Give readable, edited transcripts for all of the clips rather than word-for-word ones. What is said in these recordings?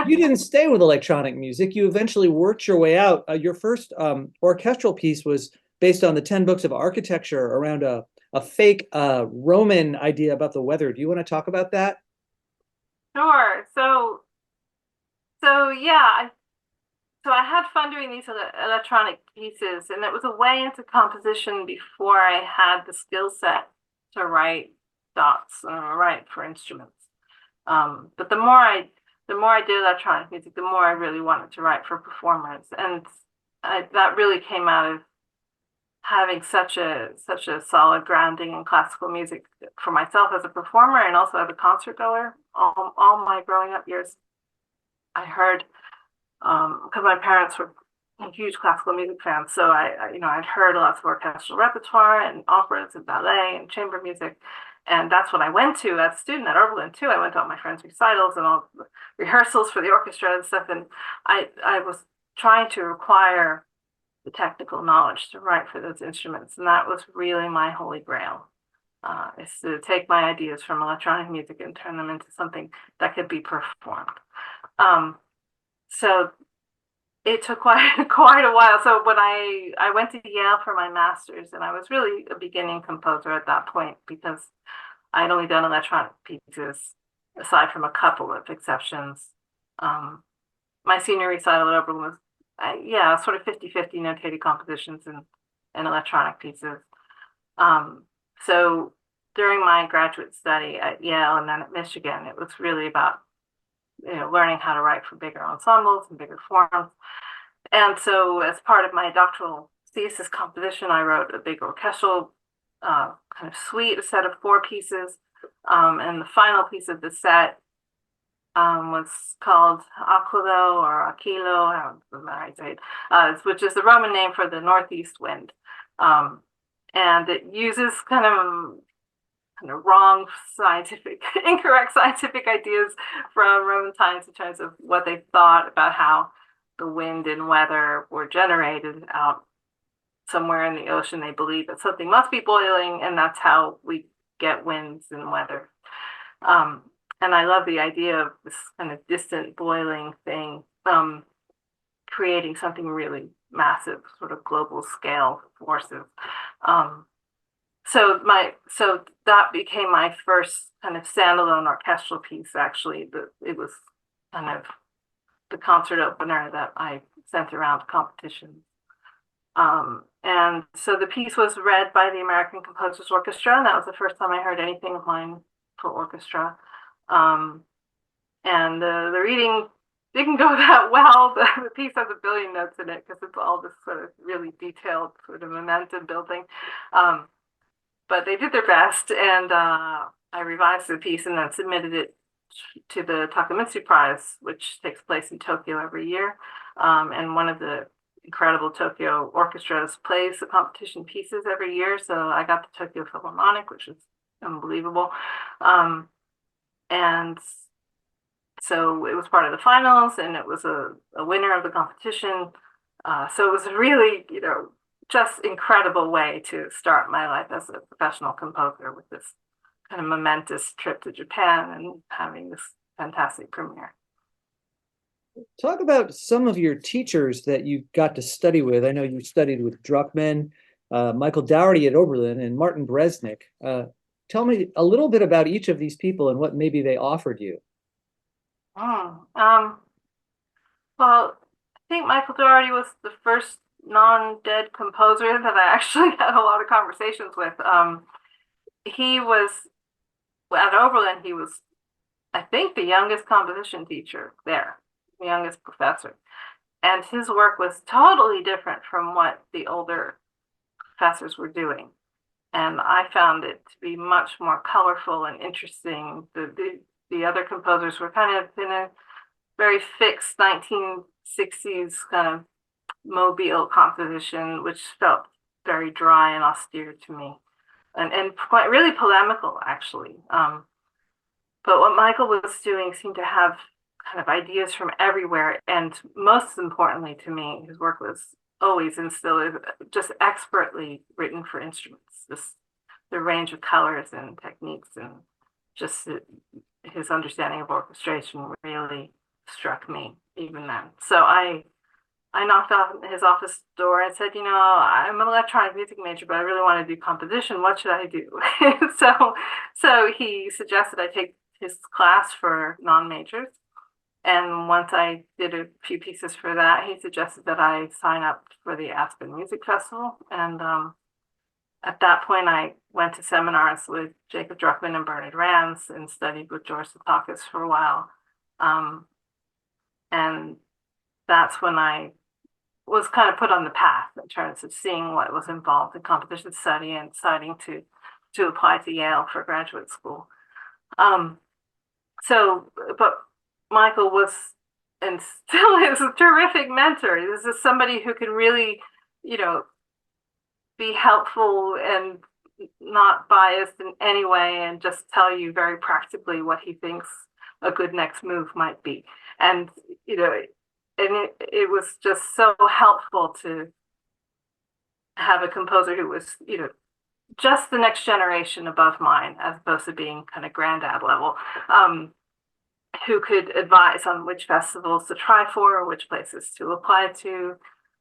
you didn't stay with electronic music. You eventually worked your way out. Your first orchestral piece was based on the 10 books of architecture around a fake Roman idea about the weather. Do you want to talk about that? Sure. So yeah, I had fun doing these electronic pieces, and it was a way into composition before I had the skill set to write dots or write for instruments. But the more I did electronic music, the more I really wanted to write for performers, and that really came out of having such a solid grounding in classical music for myself as a performer and also as a concert goer. All my growing up years, I heard because my parents were huge classical music fans, so I'd heard lots of orchestral repertoire and operas and ballet and chamber music, and that's what I went to as a student at Oberlin too. I went to all my friends' recitals and all the rehearsals for the orchestra and stuff, and I was trying to acquire the technical knowledge to write for those instruments, and that was really my holy grail. Is to take my ideas from electronic music and turn them into something that could be performed. Um, so it took quite quite a while. So when I went to Yale for my master's, and I was really a beginning composer at that point because I'd only done electronic pieces, aside from a couple of exceptions. Um, my senior recital at Oberlin was, yeah, sort of 50-50 notated compositions and electronic pieces. Um, so during my graduate study at Yale and then at Michigan, it was really about learning how to write for bigger ensembles and bigger forms. And so, as part of my doctoral thesis composition, I wrote a big orchestral kind of suite, a set of four pieces. And the final piece of the set was called Aquilo or Aquilo, I don't know how I say it, which is the Roman name for the northeast wind. Um, and it uses kind of wrong scientific, incorrect scientific ideas from Roman times in terms of what they thought about how the wind and weather were generated out somewhere in the ocean. They believe that something must be boiling, and that's how we get winds and weather. Um, and I love the idea of this kind of distant boiling thing, creating something really massive, sort of global scale forces. Um, so that became my first kind of standalone orchestral piece. Actually, it was kind of the concert opener that I sent around to competitions. And so the piece was read by the American Composers Orchestra, and that was the first time I heard anything of mine for orchestra. Um, and the reading didn't go that well. The piece has a billion notes in it because it's all this sort of really detailed sort of momentum building. Um, but they did their best, and I revised the piece and then submitted it to the Takamitsu Prize, which takes place in Tokyo every year. And one of the incredible Tokyo orchestras plays the competition pieces every year. So I got the Tokyo Philharmonic, which is unbelievable. And so it was part of the finals, and it was a winner of the competition. So it was a really, just incredible way to start my life as a professional composer with this kind of momentous trip to Japan and having this fantastic premiere. Talk about some of your teachers that you got to study with. I know you studied with Druckmann, Michael Dougherty at Oberlin, and Martin Bresnik. Tell me a little bit about each of these people and what maybe they offered you. Oh, well, I think Michael Dougherty was the first non-dead composer that I actually had a lot of conversations with. He was at Oberlin. He was, I think, the youngest composition teacher there, the youngest professor, and his work was totally different from what the older professors were doing. And I found it to be much more colorful and interesting. The other composers were kind of in a very fixed 1960s kind of mobile composition, which felt very dry and austere to me, and quite really polemical actually. But what Michael was doing seemed to have kind of ideas from everywhere, and most importantly to me, his work was always and still is just expertly written for instruments. The range of colors and techniques, and just his understanding of orchestration really struck me even then. So I knocked on his office door and said, I'm an electronic music major, but I really want to do composition. What should I do? So he suggested I take his class for non-majors. And once I did a few pieces for that, he suggested that I sign up for the Aspen Music Festival. And at that point, I went to seminars with Jacob Druckmann and Bernard Rands and studied with George Tsoukalos for a while. And that's when I was kind of put on the path in terms of seeing what was involved in composition study and deciding to apply to Yale for graduate school. But Michael was and still is a terrific mentor. This is somebody who can really, be helpful and not biased in any way and just tell you very practically what he thinks a good next move might be. And, it was just so helpful to have a composer who was, just the next generation above mine, as opposed to being kind of granddad level, who could advise on which festivals to try for, which places to apply to,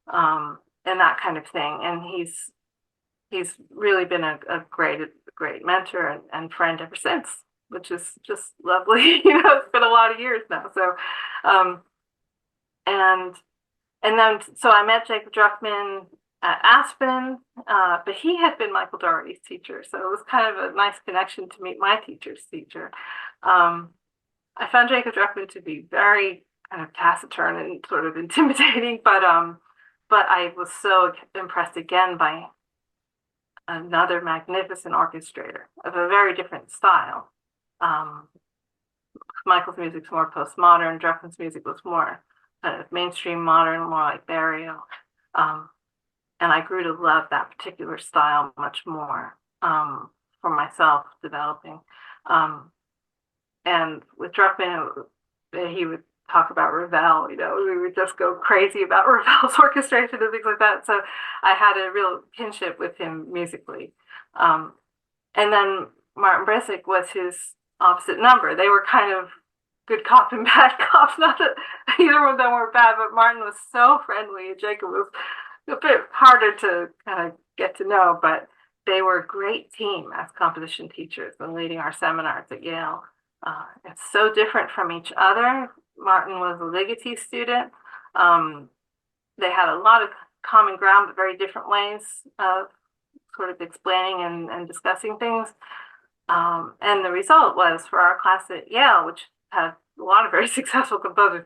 and that kind of thing. And he's really been a great mentor and friend ever since, which is just lovely. It's been a lot of years now. So, and then so I met Jacob Druckmann at Aspen, but he had been Michael Dougherty's teacher, so it was kind of a nice connection to meet my teacher's teacher. I found Jacob Druckmann to be very kind of taciturn and sort of intimidating, but I was so impressed again by another magnificent orchestrator of a very different style. Michael's music's more postmodern, Druckmann's music was more mainstream modern, more like Barrio. And I grew to love that particular style much more for myself developing. And with Druckmann, he would talk about Ravel, we would just go crazy about Ravel's orchestration and things like that. So I had a real kinship with him musically. And then Martin Breznik was his opposite number. They were kind of good cop and bad cop. Not that either of them were bad, but Martin was so friendly and Jacob was a bit harder to kind of get to know, but they were a great team as composition teachers and leading our seminars at Yale. It's so different from each other. Martin was a Ligeti student. They had a lot of common ground, but very different ways of sort of explaining and discussing things. And the result was for our class at Yale, which had a lot of very successful composers,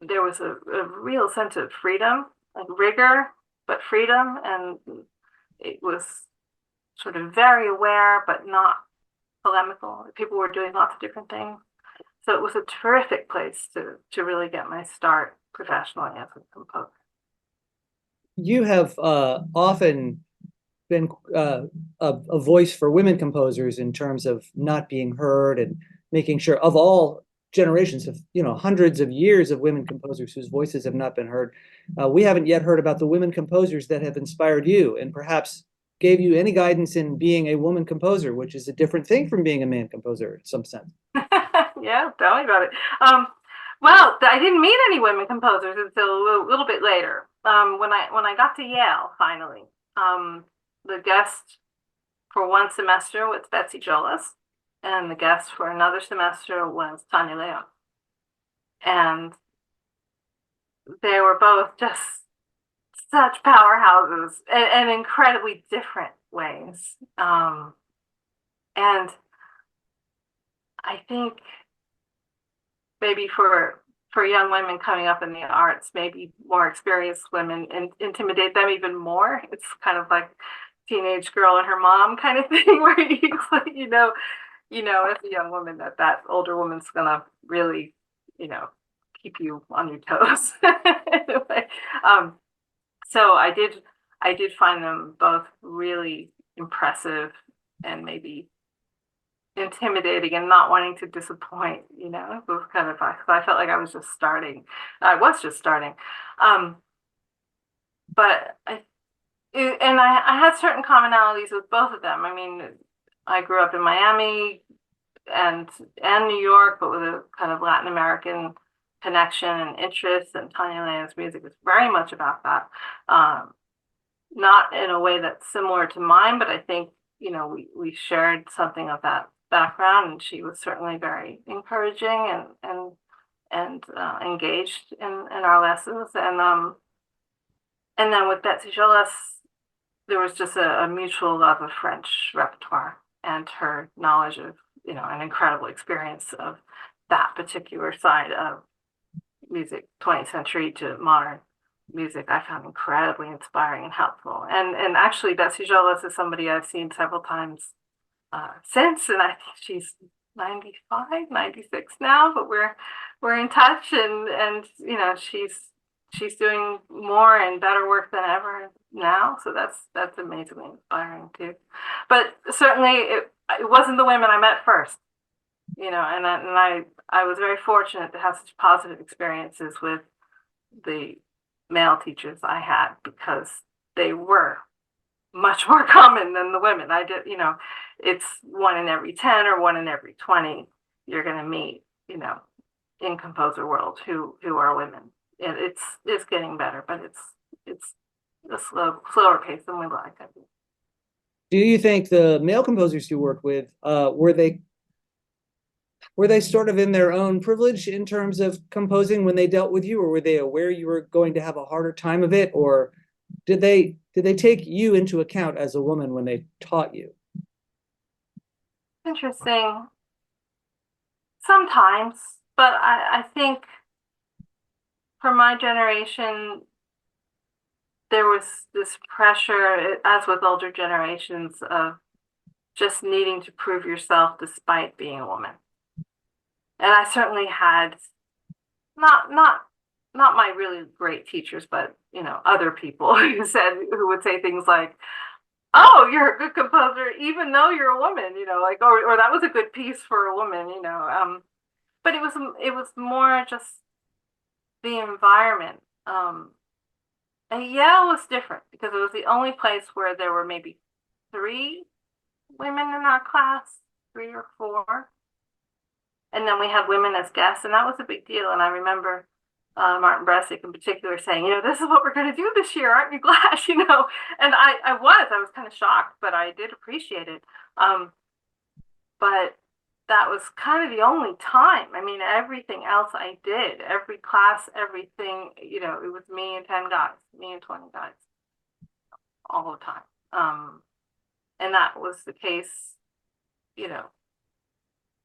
there was a real sense of freedom, like rigor, but freedom. And it was sort of very aware, but not polemical. People were doing lots of different things. So it was a terrific place to really get my start professionally as a composer. You have often been a voice for women composers in terms of not being heard and making sure of all generations of hundreds of years of women composers whose voices have not been heard. We haven't yet heard about the women composers that have inspired you and perhaps gave you any guidance in being a woman composer, which is a different thing from being a man composer in some sense. Yeah, tell me about it. Well, I didn't meet any women composers until a little bit later. When I got to Yale, finally, the guest for one semester was Betsy Jolas, and the guest for another semester was Tanya Leon. And they were both just such powerhouses in incredibly different ways. And I think maybe for young women coming up in the arts, maybe more experienced women intimidate them even more. It's kind of like teenage girl and her mom kind of thing, where as a young woman that older woman's gonna really, keep you on your toes. Anyway, so I did find them both really impressive and maybe intimidating and not wanting to disappoint. It was kind of, I felt like I was just starting. But I had certain commonalities with both of them. I mean, I grew up in Miami and New York, but with a kind of Latin American connection and interest. And Tanya Lena's music is very much about that. Not in a way that's similar to mine, but I think, we shared something of that background, and she was certainly very encouraging and engaged in our lessons. And then with Betsy Jolas, there was just a mutual love of French repertoire and her knowledge of, an incredible experience of that particular side of music, 20th century to modern music. I found incredibly inspiring and helpful. And actually, Betsy Jolas is somebody I've seen several times since, and I think she's 95, 96 now, but we're in touch, and she's doing more and better work than ever now. So that's amazingly inspiring too. But certainly it wasn't the women I met first, and I was very fortunate to have such positive experiences with the male teachers I had, because they were much more common than the women. It's 1 in every 10 or 1 in every 20 you're going to meet, in composer world who are women. It's getting better, but it's a slower pace than we like, I think. Do you think the male composers you worked with, were they sort of in their own privilege in terms of composing when they dealt with you, or were they aware you were going to have a harder time of it, or did they take you into account as a woman when they taught you? Interesting. Sometimes, but I think for my generation, there was this pressure, as with older generations, of just needing to prove yourself despite being a woman. And I certainly had not my really great teachers, but other people who would say things like, "Oh, you're a good composer, even though you're a woman," like, or that was a good piece for a woman, But it was more just the environment. And Yale was different because it was the only place where there were maybe 3 women in our class, 3 or 4. And then we had women as guests, and that was a big deal. And I remember Martin Bresnik in particular saying, "This is what we're going to do this year. Aren't you glad?" And I was kind of shocked, but I did appreciate it. But that was kind of the only time. I mean, everything else I did, every class, everything, it was me and 10 guys, me and 20 guys all the time. And that was the case,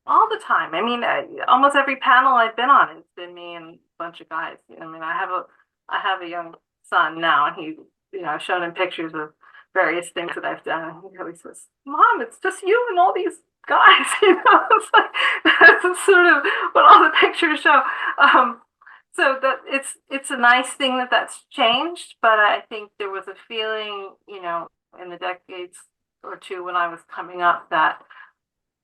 all the time. I mean, almost every panel I've been on, it's been me and a bunch of guys. I mean, I have a young son now, and he, I've shown him pictures of various things that I've done. And he always says, "Mom, it's just you and all these guys." It's like, that's sort of what all the pictures show. So that it's a nice thing that that's changed, but I think there was a feeling, in the decades or two when I was coming up, that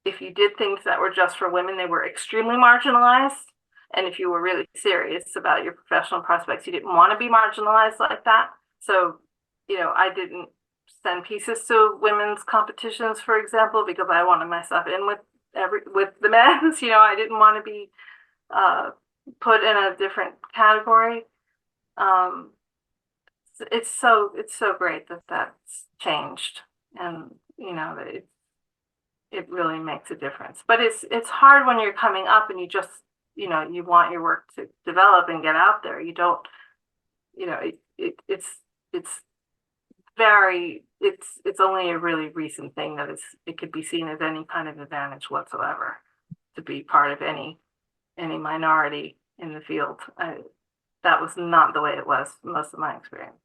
if you did things that were just for women, they were extremely marginalized. And if you were really serious about your professional prospects, you didn't want to be marginalized like that. So, I didn't send pieces to women's competitions, for example, because I wanted myself in with the men's. I didn't want to be put in a different category. It's so great that that's changed, and that it really makes a difference. But it's hard when you're coming up and you just you want your work to develop and get out there. You don't, it's only a really recent thing that it could be seen as any kind of advantage whatsoever to be part of any minority in the field. That was not the way it was most of my experience.